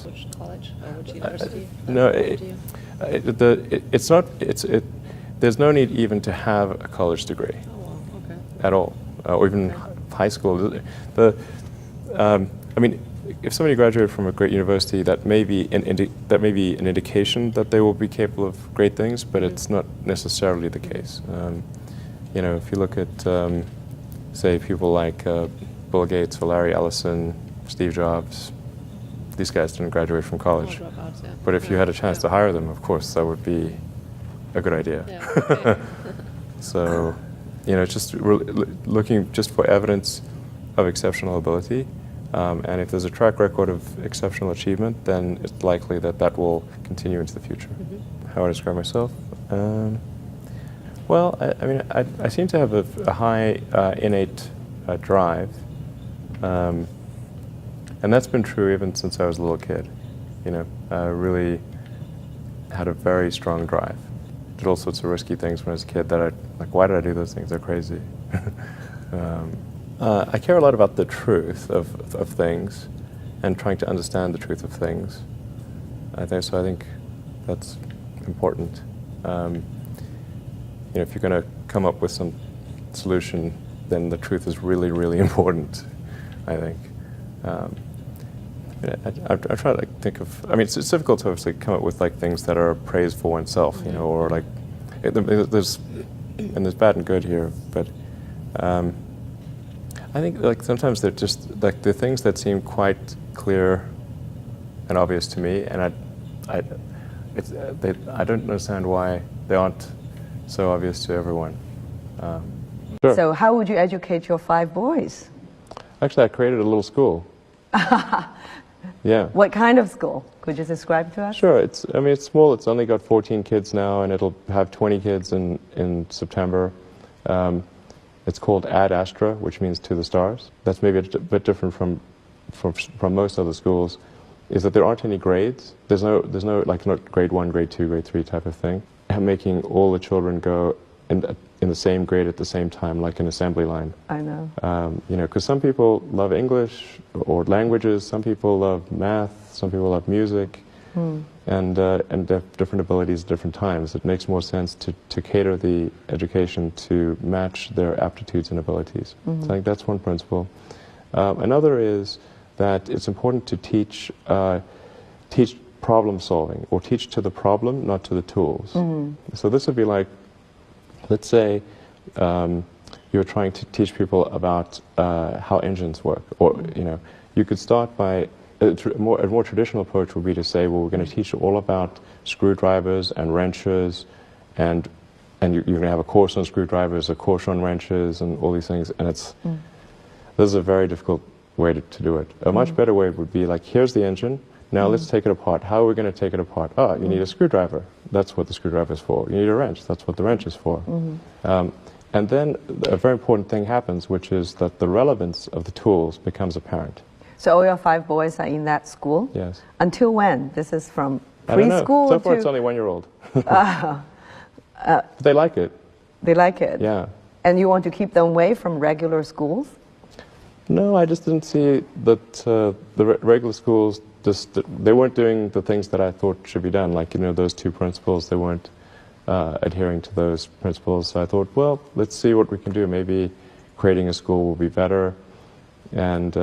jobs. Which college or which university? No, it's not. There's no need even to have a college degree. Oh, wow. Okay. At all, or even high school. I mean, if somebody graduated from a great university, that may be an indication that they will be capable of great things, but it's not necessarily the case. You know, if you look at, say, people like Bill Gates or Larry Ellison, Steve Jobs, these guys didn't graduate from college. Dropouts, yeah. But if you had a chance to hire them, of course, that would be a good idea. Yeah, okay. So, you know, just looking just for evidence of exceptional ability, and if there's a track record of exceptional achievement, then it's likely that that will continue into the future. How I describe myself? Well, I mean, I seem to have a high innate drive, and that's been true even since I was a little kid. You know, I really had a very strong drive. Did all sorts of risky things when I was a kid that like, why did I do those things? They're crazy. I care a lot about the truth of things and trying to understand the truth of things. I think that's important. You know, if you're going to come up with some solution, then the truth is really, really important, I think. I try to think of, I mean, it's difficult to obviously come up with like things that are praise for oneself, you know, or like, there's bad and good here, but I think like sometimes they're just like the things that seem quite clear and obvious to me, and I don't understand why they aren't so obvious to everyone. Sure. So how would you educate your 5 boys? Actually, I created a little school. Yeah. What kind of school? Could you describe to us? Sure. I mean, it's small. It's only got 14 kids now, and it'll have 20 kids in September. It's called Ad Astra, which means to the stars. That's maybe a bit different from most other schools, is that there aren't any grades. There's no like not grade 1, grade 2, grade 3 type of thing. Making all the children go in the same grade at the same time, like an assembly line. I know. You know, because some people love English or languages, some people love math, some people love music, and they have different abilities at different times. It makes more sense to cater the education to match their aptitudes and abilities. So I think that's one principle. Another is that it's important to teach problem solving, or teach to the problem, not to the tools. So this would be like, let's say you're trying to teach people about how engines work, or you know, you could start by a more traditional approach would be to say, well, we're going to teach you all about screwdrivers and wrenches, and you're going to have a course on screwdrivers, a course on wrenches, and all these things. And this is a very difficult way to do it. A much better way would be like, here's the engine. Now let's take it apart. How are we going to take it apart? Oh, you need a screwdriver. That's what the screwdriver is for. You need a wrench. That's what the wrench is for. And then a very important thing happens, which is that the relevance of the tools becomes apparent. So all your 5 boys are in that school? Yes. Until when? This is from I don't know. preschool So far to... it's only 1-year-old. But they like it. They like it? Yeah. And you want to keep them away from regular schools? No, I just didn't see that the regular schools, they weren't doing the things that I thought should be done. Like, you know, those 2 principles, they weren't adhering to those principles. So I thought, well, let's see what we can do. Maybe creating a school will be better. And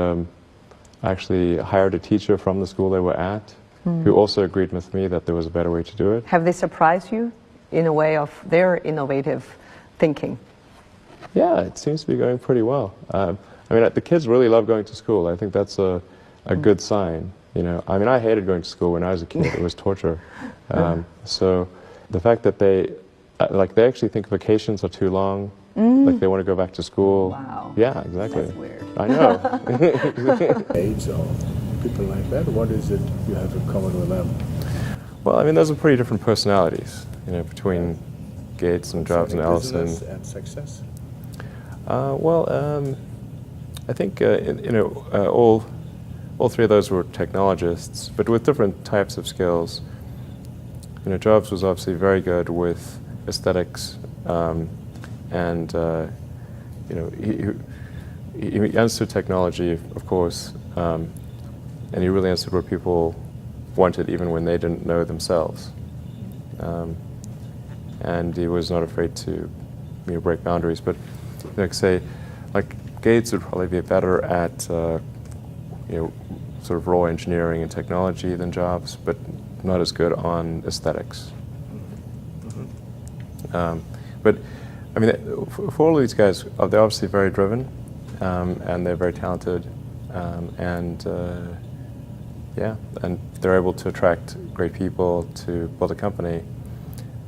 I actually hired a teacher from the school they were at, who also agreed with me that there was a better way to do it. Have they surprised you in a way of their innovative thinking? Yeah, it seems to be going pretty well. I mean, the kids really love going to school. I think that's a good sign. You know, I mean, I hated going to school when I was a kid. It was torture. So the fact that they actually think vacations are too long, like they want to go back to school. Wow. Yeah, exactly. That's weird. I know. Aides or people like that, what is it you have in common with them? Well, I mean, those are pretty different personalities, you know, between Gates and Jobs and Ellison. Business and success? I think you know, all 3 of those were technologists, but with different types of skills. You know, Jobs was obviously very good with aesthetics, and you know, he understood technology, of course, and he really understood what people wanted even when they didn't know themselves. And he was not afraid to break boundaries. But like say, like Gates would probably be better at sort of raw engineering and technology than Jobs, but not as good on aesthetics. But I mean, for all of these guys, they're obviously very driven, and they're very talented, and they're able to attract great people to build a company.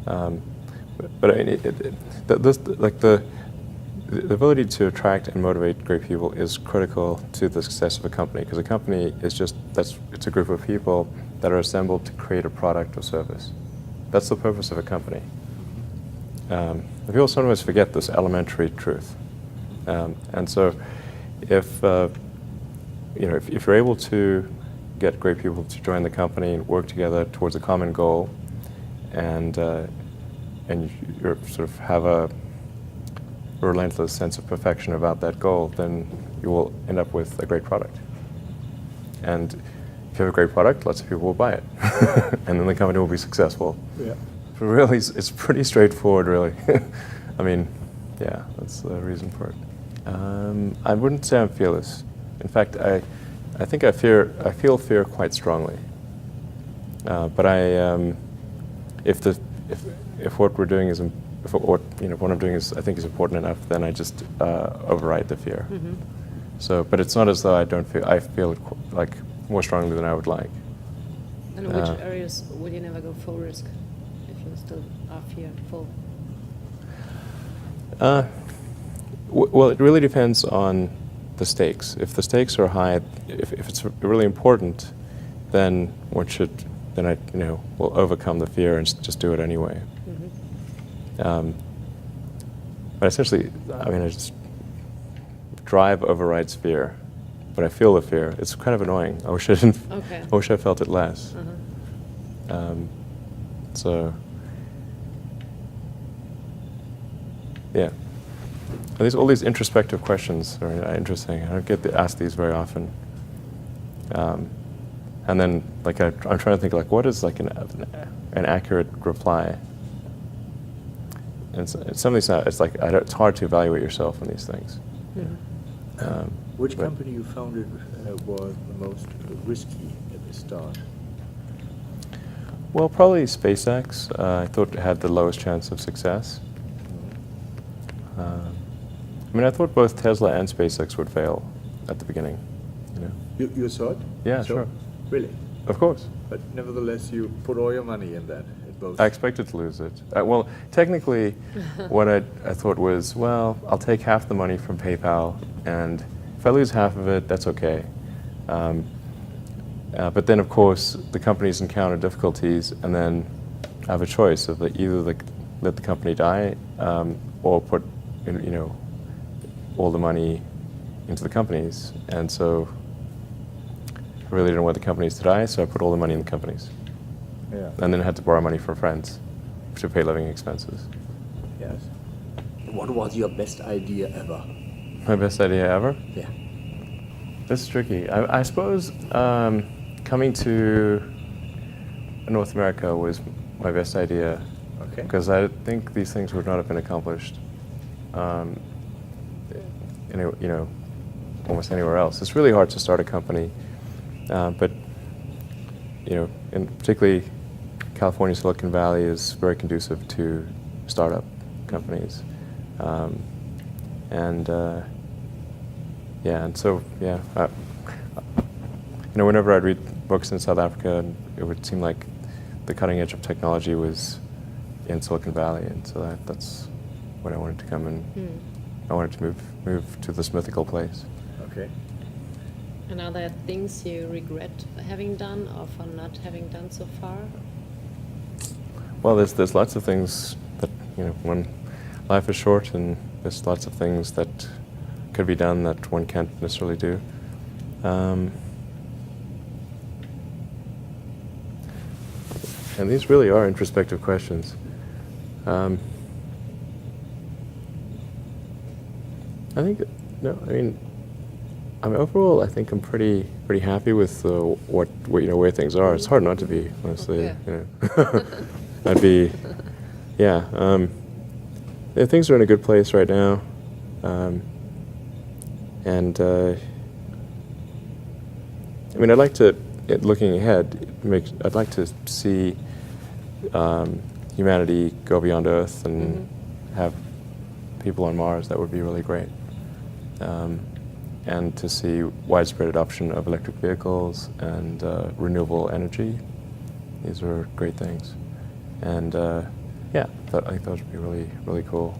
But I mean, the ability to attract and motivate great people is critical to the success of a company, because a company is it's a group of people that are assembled to create a product or service. That's the purpose of a company. People sometimes forget this elementary truth, and so if you're able to get great people to join the company and work together towards a common goal, and you sort of have a relentless sense of perfection about that goal, then you will end up with a great product. And if you have a great product, lots of people will buy it, and then the company will be successful. Yeah. But really, it's pretty straightforward, really. I mean, yeah, that's the reason for it. I wouldn't say I'm fearless. In fact, I think I feel fear quite strongly. But if what we're doing is what I'm doing I think is important enough, then I just override the fear. Mm-hmm. So, but it's not as though I don't feel. I feel it like more strongly than I would like. And in which areas would you never go full risk if you still are fearful? Well, it really depends on the stakes. If the stakes are high, if it's really important, then I will overcome the fear and just do it anyway. Mm-hmm. But essentially, I mean, I just drive overrides fear, but I feel the fear. It's kind of annoying. I wish I didn't. Okay. I wish I felt it less. Uh-huh. So, yeah. And all these introspective questions are interesting. I don't get asked these very often. And then, like, I'm trying to think, like, what is like an accurate reply? And some of these, it's hard to evaluate yourself in these things. Mm-hmm. Which company you founded was the most risky at the start? Well, probably SpaceX. I thought it had the lowest chance of success. I mean, I thought both Tesla and SpaceX would fail at the beginning. You thought? Yeah, so? sure. Really? Of course. But nevertheless, you put all your money in that, in both. I expected to lose it. Well, technically, what I thought was, well, I'll take half the money from PayPal, and if I lose half of it, that's okay. But then, of course, the companies encounter difficulties, and then I have a choice of either let the company die, or put, all the money into the companies. And so I really didn't want the companies to die, so I put all the money in the companies. Yeah. And then I had to borrow money from friends to pay living expenses. Yes. What was your best idea ever? My best idea ever? Yeah. This is tricky. I suppose coming to North America was my best idea. Okay. Because I think these things would not have been accomplished, almost anywhere else. It's really hard to start a company, but in particularly California, Silicon Valley is very conducive to startup companies, and so whenever I'd read books in South Africa, it would seem like the cutting edge of technology was in Silicon Valley, and so that's what I wanted to come and I wanted to move to this mythical place. Okay. And are there things you regret having done or for not having done so far? Well, there's lots of things that when life is short, and there's lots of things that could be done that one can't necessarily do. And these really are introspective questions. I think, I mean, overall, I think I'm pretty happy with what where things are. It's hard not to be, honestly. Yeah. You know. I'd be, yeah. Yeah, things are in a good place right now, and I mean, I'd like to, looking ahead, I'd like to see humanity go beyond Earth and have people on Mars. That would be really great. And to see widespread adoption of electric vehicles and renewable energy. These are great things. And yeah, I think those would be really, really cool.